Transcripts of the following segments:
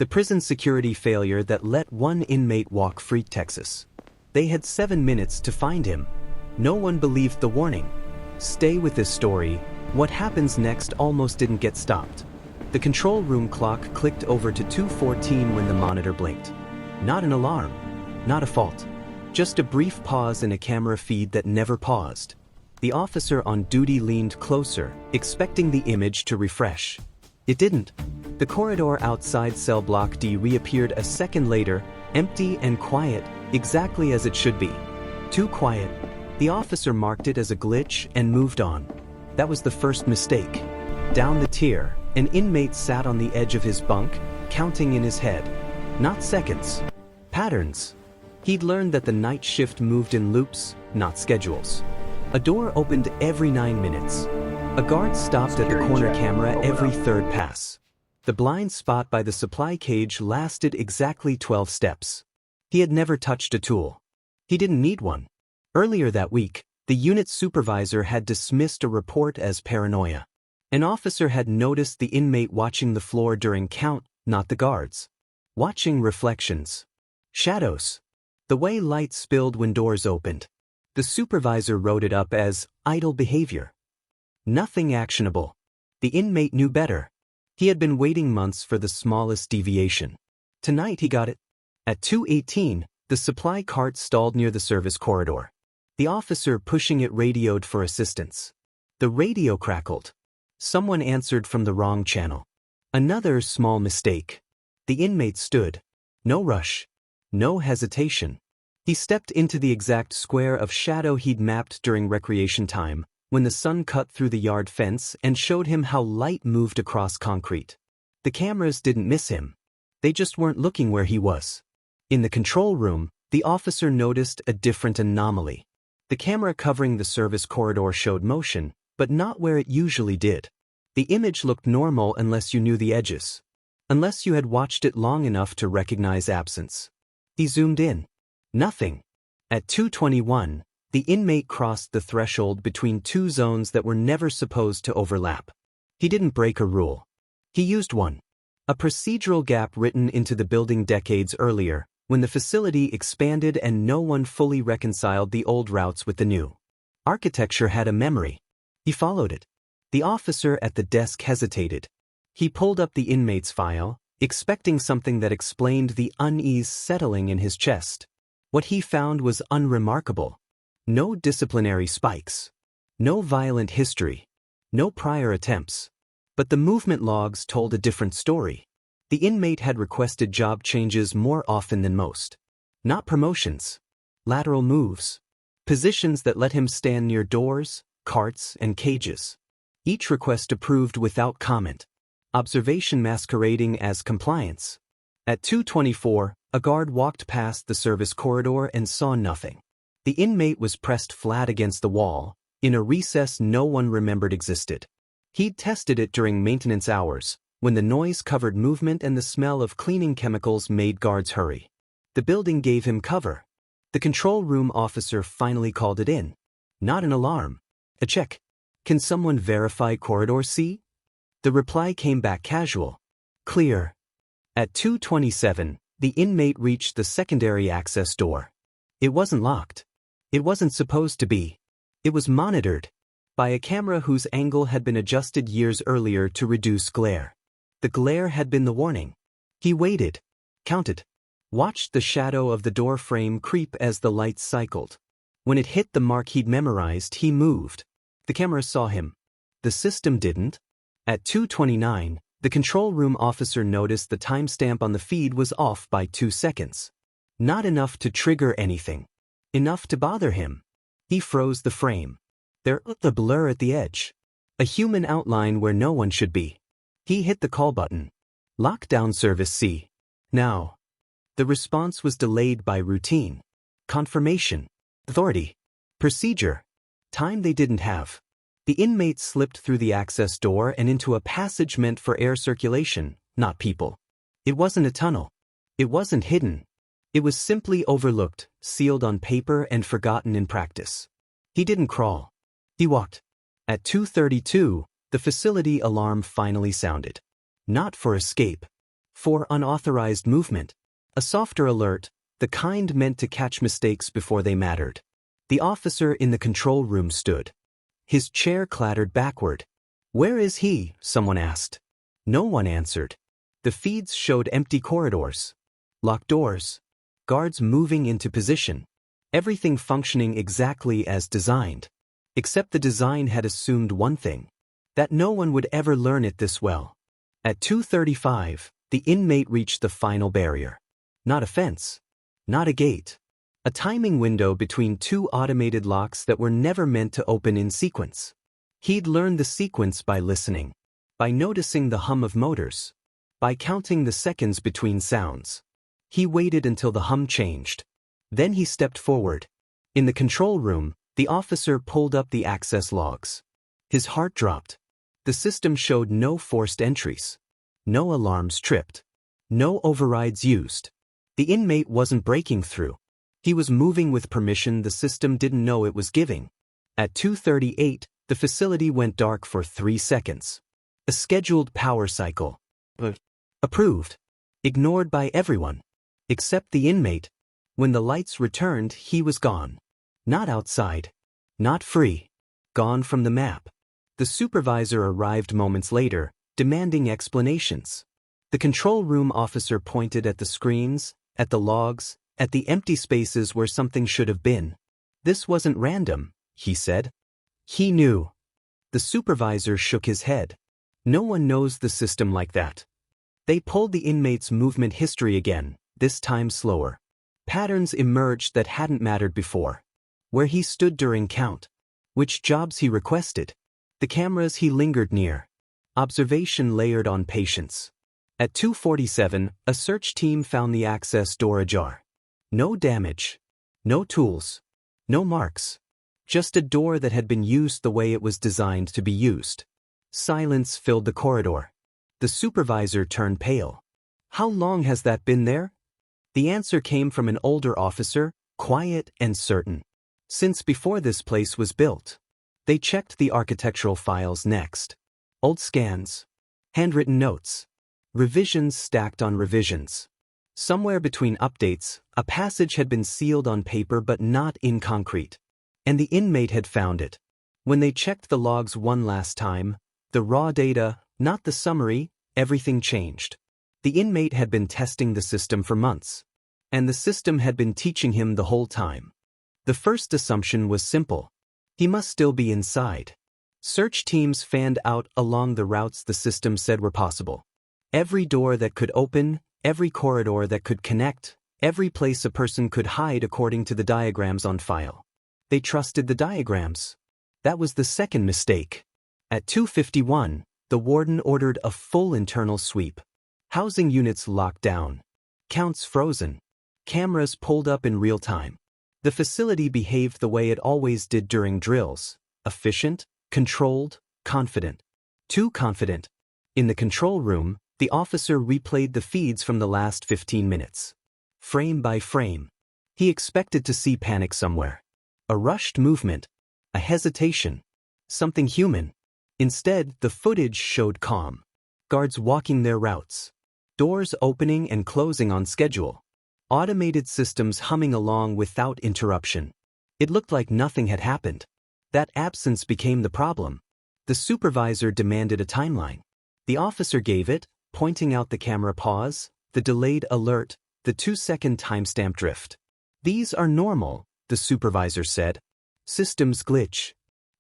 The prison security failure that let one inmate walk free. Texas. They had 7 minutes to find him. No one believed the warning. Stay with this story. What happens next almost didn't get stopped. The control room clock clicked over to 2:14 when the monitor blinked. Not an alarm. Not a fault. Just a brief pause in a camera feed that never paused. The officer on duty leaned closer, expecting the image to refresh. It didn't. The corridor outside cell block D reappeared a second later, empty and quiet, exactly as it should be. Too quiet. The officer marked it as a glitch and moved on. That was the first mistake. Down the tier, an inmate sat on the edge of his bunk, counting in his head. Not seconds. Patterns. He'd learned that the night shift moved in loops, not schedules. A door opened every 9 minutes. A guard stopped at the corner camera every third pass. The blind spot by the supply cage lasted exactly 12 steps. He had never touched a tool. He didn't need one. Earlier that week, the unit supervisor had dismissed a report as paranoia. An officer had noticed the inmate watching the floor during count, not the guards. Watching reflections. Shadows. The way light spilled when doors opened. The supervisor wrote it up as idle behavior. Nothing actionable. The inmate knew better. He had been waiting months for the smallest deviation. Tonight he got it. At 2:18, the supply cart stalled near the service corridor. The officer pushing it radioed for assistance. The radio crackled. Someone answered from the wrong channel. Another small mistake. The inmate stood. No rush. No hesitation. He stepped into the exact square of shadow he'd mapped during recreation time, when the sun cut through the yard fence and showed him how light moved across concrete. The cameras didn't miss him. They just weren't looking where he was. In the control room, the officer noticed a different anomaly. The camera covering the service corridor showed motion, but not where it usually did. The image looked normal unless you knew the edges. Unless you had watched it long enough to recognize absence. He zoomed in. Nothing. At 2:21, the inmate crossed the threshold between two zones that were never supposed to overlap. He didn't break a rule. He used one. A procedural gap written into the building decades earlier, when the facility expanded and no one fully reconciled the old routes with the new. Architecture had a memory. He followed it. The officer at the desk hesitated. He pulled up the inmate's file, expecting something that explained the unease settling in his chest. What he found was unremarkable. No disciplinary spikes. No violent history. No prior attempts. But the movement logs told a different story. The inmate had requested job changes more often than most. Not promotions. Lateral moves. Positions that let him stand near doors, carts, and cages. Each request approved without comment. Observation masquerading as compliance. At 2:24, a guard walked past the service corridor and saw nothing. The inmate was pressed flat against the wall, in a recess no one remembered existed. He'd tested it during maintenance hours, when the noise-covered movement and the smell of cleaning chemicals made guards hurry. The building gave him cover. The control room officer finally called it in. Not an alarm. A check. Can someone verify corridor C? The reply came back casual. Clear. At 2:27, the inmate reached the secondary access door. It wasn't locked. It wasn't supposed to be. It was monitored by a camera whose angle had been adjusted years earlier to reduce glare. The glare had been the warning. He waited, counted, watched the shadow of the door frame creep as the lights cycled. When it hit the mark he'd memorized, he moved. The camera saw him. The system didn't. At 2:29, the control room officer noticed the timestamp on the feed was off by 2 seconds. Not enough to trigger anything. Enough to bother him. He froze the frame. There was a blur at the edge. A human outline where no one should be. He hit the call button. Lockdown service C. Now. The response was delayed by routine. Confirmation. Authority. Procedure. Time they didn't have. The inmate slipped through the access door and into a passage meant for air circulation, not people. It wasn't a tunnel. It wasn't hidden. It was simply overlooked, sealed on paper and forgotten in practice. He didn't crawl. He walked. At 2:32, the facility alarm finally sounded. Not for escape. for unauthorized movement. A softer alert, the kind meant to catch mistakes before they mattered. The officer in the control room stood. His chair clattered backward. "Where is he?" someone asked. No one answered. The feeds showed empty corridors, locked doors, guards moving into position, everything functioning exactly as designed. Except the design had assumed one thing, that no one would ever learn it this well. At 2:35, the inmate reached the final barrier. Not a fence, not a gate. A timing window between two automated locks that were never meant to open in sequence. He'd learned the sequence by listening, by noticing the hum of motors, by counting the seconds between sounds. He waited until the hum changed. Then he stepped forward. In the control room, the officer pulled up the access logs. His heart dropped. The system showed no forced entries, no alarms tripped, no overrides used. The inmate wasn't breaking through. He was moving with permission the system didn't know it was giving. At 2:38, the facility went dark for 3 seconds. A scheduled power cycle. Approved. Ignored by everyone. Except the inmate. When the lights returned, he was gone. Not outside. Not free. Gone from the map. The supervisor arrived moments later, demanding explanations. The control room officer pointed at the screens, at the logs, at the empty spaces where something should have been. "This wasn't random," he said. He knew. The supervisor shook his head. "No one knows the system like that." They pulled the inmate's movement history again, this time slower. Patterns emerged that hadn't mattered before. Where he stood during count. Which jobs he requested. The cameras he lingered near. Observation layered on patience. At 2:47, a search team found the access door ajar. No damage. No tools. No marks. Just a door that had been used the way it was designed to be used. Silence filled the corridor. The supervisor turned pale. "How long has that been there?" The answer came from an older officer, quiet and certain. "Since before this place was built." They checked the architectural files next. Old scans. Handwritten notes. Revisions stacked on revisions. Somewhere between updates, a passage had been sealed on paper but not in concrete. And the inmate had found it. When they checked the logs one last time, the raw data, not the summary, everything changed. The inmate had been testing the system for months. And the system had been teaching him the whole time. The first assumption was simple. He must still be inside. Search teams fanned out along the routes the system said were possible. Every door that could open, every corridor that could connect, every place a person could hide according to the diagrams on file. They trusted the diagrams. That was the second mistake. At 2:51, the warden ordered a full internal sweep. Housing units locked down. Counts frozen. Cameras pulled up in real time. The facility behaved the way it always did during drills. Efficient, controlled, confident. Too confident. In the control room, the officer replayed the feeds from the last 15 minutes. Frame by frame. He expected to see panic somewhere. A rushed movement. A hesitation. Something human. Instead, the footage showed calm. Guards walking their routes. Doors opening and closing on schedule. Automated systems humming along without interruption. It looked like nothing had happened. That absence became the problem. The supervisor demanded a timeline. The officer gave it, pointing out the camera pause, the delayed alert, the 2-second timestamp drift. "These are normal," the supervisor said. "Systems glitch."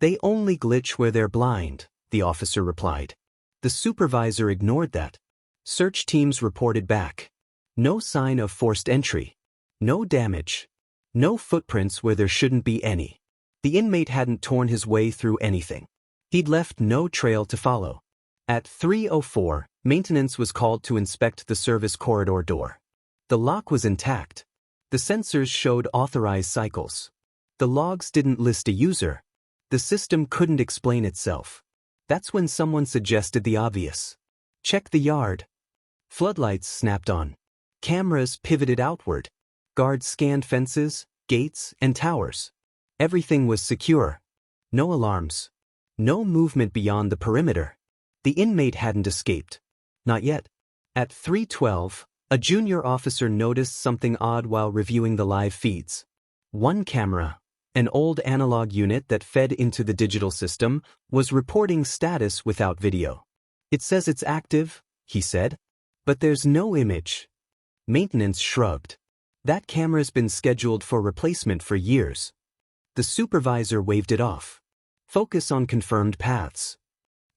"They only glitch where they're blind," the officer replied. The supervisor ignored that. Search teams reported back. No sign of forced entry. No damage. No footprints where there shouldn't be any. The inmate hadn't torn his way through anything. He'd left no trail to follow. At 3:04, maintenance was called to inspect the service corridor door. The lock was intact. The sensors showed authorized cycles. The logs didn't list a user. The system couldn't explain itself. That's when someone suggested the obvious. Check the yard. Floodlights snapped on. Cameras pivoted outward. Guards scanned fences, gates, and towers. Everything was secure. No alarms. No movement beyond the perimeter. The inmate hadn't escaped. Not yet. At 3:12, a junior officer noticed something odd while reviewing the live feeds. One camera, an old analog unit that fed into the digital system, was reporting status without video. "It says it's active," he said, "but there's no image." Maintenance shrugged. "That camera's been scheduled for replacement for years." The supervisor waved it off. "Focus on confirmed paths."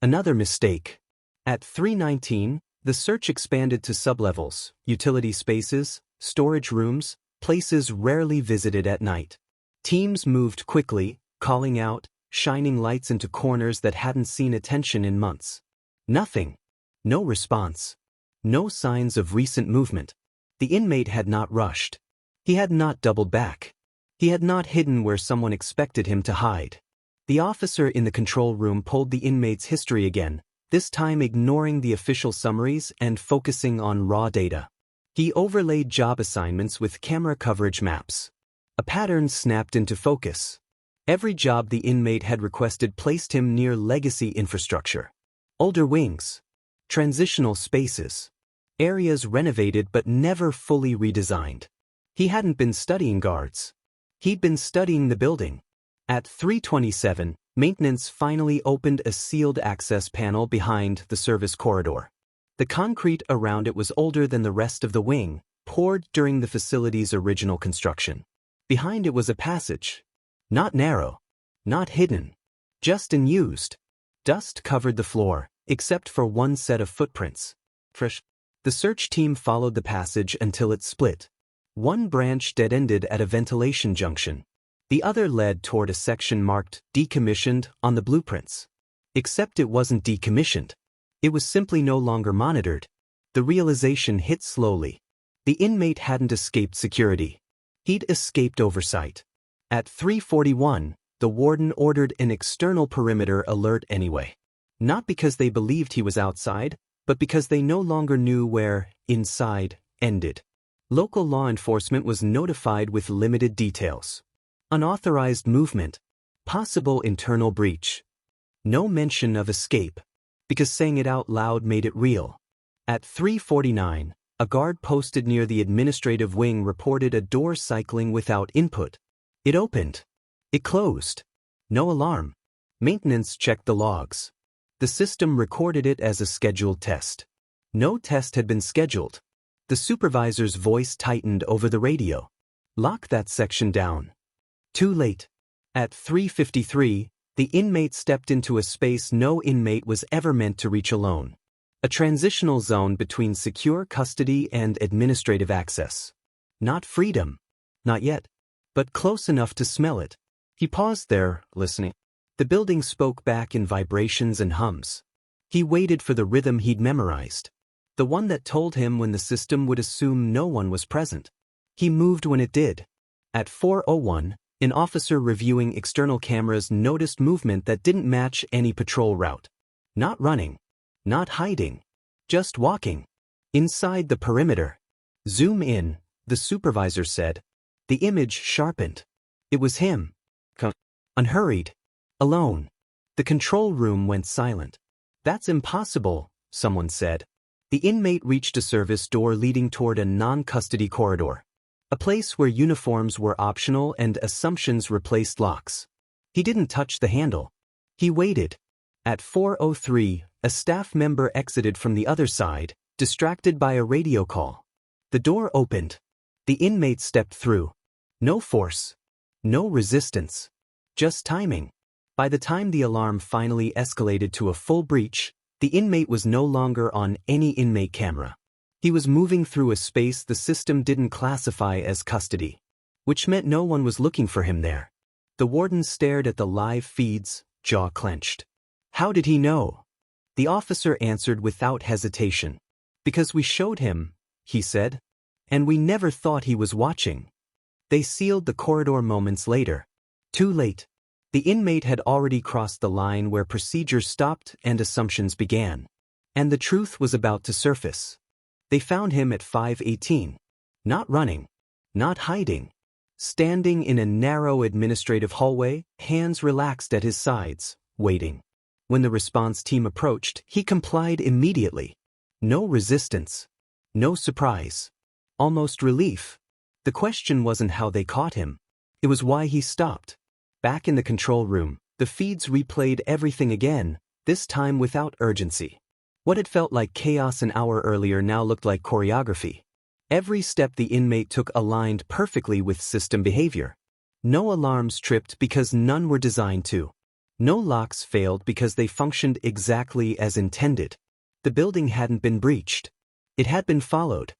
Another mistake. At 3:19, the search expanded to sublevels, utility spaces, storage rooms, places rarely visited at night. Teams moved quickly, calling out, shining lights into corners that hadn't seen attention in months. Nothing. No response. No signs of recent movement. The inmate had not rushed. He had not doubled back. He had not hidden where someone expected him to hide. The officer in the control room pulled the inmate's history again, this time ignoring the official summaries and focusing on raw data. He overlaid job assignments with camera coverage maps. A pattern snapped into focus. Every job the inmate had requested placed him near legacy infrastructure. Older wings. Transitional spaces. Areas renovated but never fully redesigned. He hadn't been studying guards. He'd been studying the building. At 3:27, maintenance finally opened a sealed access panel behind the service corridor. The concrete around it was older than the rest of the wing, poured during the facility's original construction. Behind it was a passage. Not narrow. Not hidden. Just unused. Dust covered the floor, except for one set of footprints. Fresh. The search team followed the passage until it split. One branch dead-ended at a ventilation junction. The other led toward a section marked decommissioned on the blueprints. Except it wasn't decommissioned. It was simply no longer monitored. The realization hit slowly. The inmate hadn't escaped security. He'd escaped oversight. At 3:41, the warden ordered an external perimeter alert anyway. Not because they believed he was outside, but because they no longer knew where inside ended. Local law enforcement was notified with limited details. Unauthorized movement. Possible internal breach. No mention of escape, because saying it out loud made it real. At 3:49, a guard posted near the administrative wing reported a door cycling without input. It opened. It closed. No alarm. Maintenance checked the logs. The system recorded it as a scheduled test. No test had been scheduled. The supervisor's voice tightened over the radio. "Lock that section down." Too late. At 3:53, the inmate stepped into a space no inmate was ever meant to reach alone. A transitional zone between secure custody and administrative access. Not freedom. Not yet. But close enough to smell it. He paused there, listening. The building spoke back in vibrations and hums. He waited for the rhythm he'd memorized. The one that told him when the system would assume no one was present. He moved when it did. At 4:01, an officer reviewing external cameras noticed movement that didn't match any patrol route. Not running. Not hiding. Just walking. Inside the perimeter. "Zoom in," the supervisor said. The image sharpened. It was him. Unhurried. Alone. The control room went silent. "That's impossible," someone said. The inmate reached a service door leading toward a non-custody corridor. A place where uniforms were optional and assumptions replaced locks. He didn't touch the handle. He waited. At 4:03, a staff member exited from the other side, distracted by a radio call. The door opened. The inmate stepped through. No force. No resistance. Just timing. By the time the alarm finally escalated to a full breach, the inmate was no longer on any inmate camera. He was moving through a space the system didn't classify as custody, which meant no one was looking for him there. The warden stared at the live feeds, jaw clenched. How did he know? The officer answered without hesitation. "Because we showed him," he said. "And we never thought he was watching." They sealed the corridor moments later. Too late. The inmate had already crossed the line where procedure stopped and assumptions began. And the truth was about to surface. They found him at 5:18. Not running. Not hiding. Standing in a narrow administrative hallway, hands relaxed at his sides, waiting. When the response team approached, he complied immediately. No resistance. No surprise. Almost relief. The question wasn't how they caught him. It was why he stopped. Back in the control room, the feeds replayed everything again, this time without urgency. What had felt like chaos an hour earlier now looked like choreography. Every step the inmate took aligned perfectly with system behavior. No alarms tripped because none were designed to. No locks failed because they functioned exactly as intended. The building hadn't been breached. It had been followed.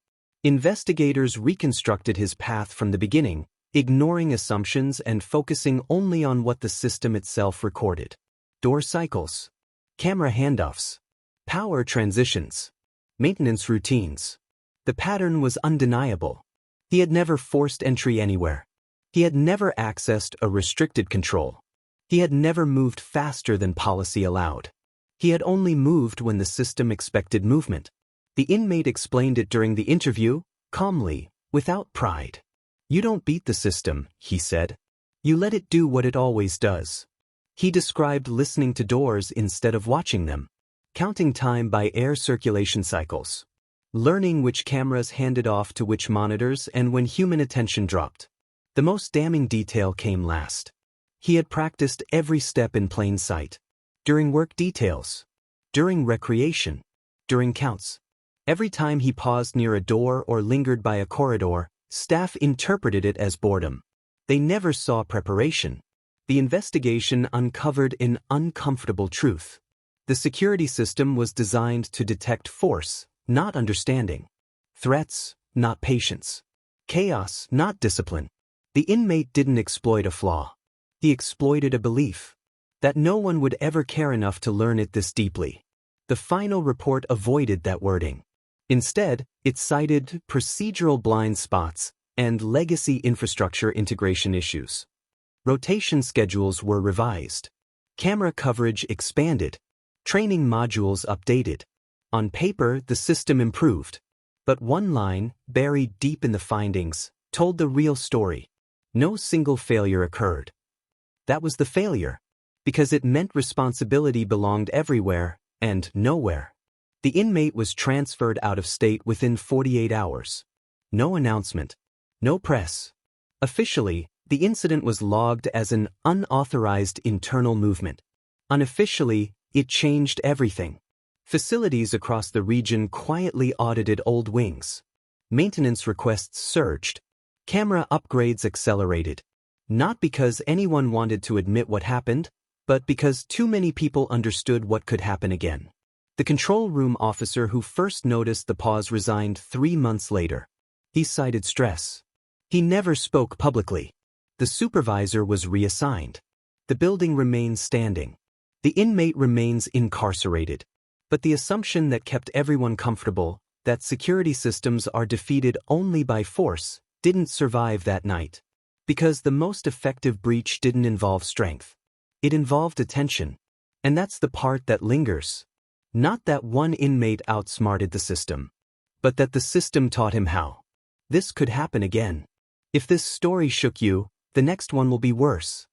Investigators reconstructed his path from the beginning, ignoring assumptions and focusing only on what the system itself recorded. Door cycles. Camera handoffs. Power transitions. Maintenance routines. The pattern was undeniable. He had never forced entry anywhere. He had never accessed a restricted control. He had never moved faster than policy allowed. He had only moved when the system expected movement. The inmate explained it during the interview, calmly, without pride. "You don't beat the system," he said. "You let it do what it always does." He described listening to doors instead of watching them, counting time by air circulation cycles, learning which cameras handed off to which monitors and when human attention dropped. The most damning detail came last. He had practiced every step in plain sight. During work details. During recreation. During counts. Every time he paused near a door or lingered by a corridor, staff interpreted it as boredom. They never saw preparation. The investigation uncovered an uncomfortable truth. The security system was designed to detect force, not understanding. Threats, not patience. Chaos, not discipline. The inmate didn't exploit a flaw. He exploited a belief that no one would ever care enough to learn it this deeply. The final report avoided that wording. Instead, it cited procedural blind spots and legacy infrastructure integration issues. Rotation schedules were revised. Camera coverage expanded. Training modules updated. On paper, the system improved. But one line, buried deep in the findings, told the real story. No single failure occurred. That was the failure, because it meant responsibility belonged everywhere and nowhere. The inmate was transferred out of state within 48 hours. No announcement. No press. Officially, the incident was logged as an unauthorized internal movement. Unofficially, it changed everything. Facilities across the region quietly audited old wings. Maintenance requests surged. Camera upgrades accelerated. Not because anyone wanted to admit what happened, but because too many people understood what could happen again. The control room officer who first noticed the pause resigned 3 months later. He cited stress. He never spoke publicly. The supervisor was reassigned. The building remains standing. The inmate remains incarcerated. But the assumption that kept everyone comfortable, that security systems are defeated only by force, didn't survive that night. Because the most effective breach didn't involve strength. It involved attention. And that's the part that lingers. Not that one inmate outsmarted the system, but that the system taught him how. This could happen again. If this story shook you, the next one will be worse.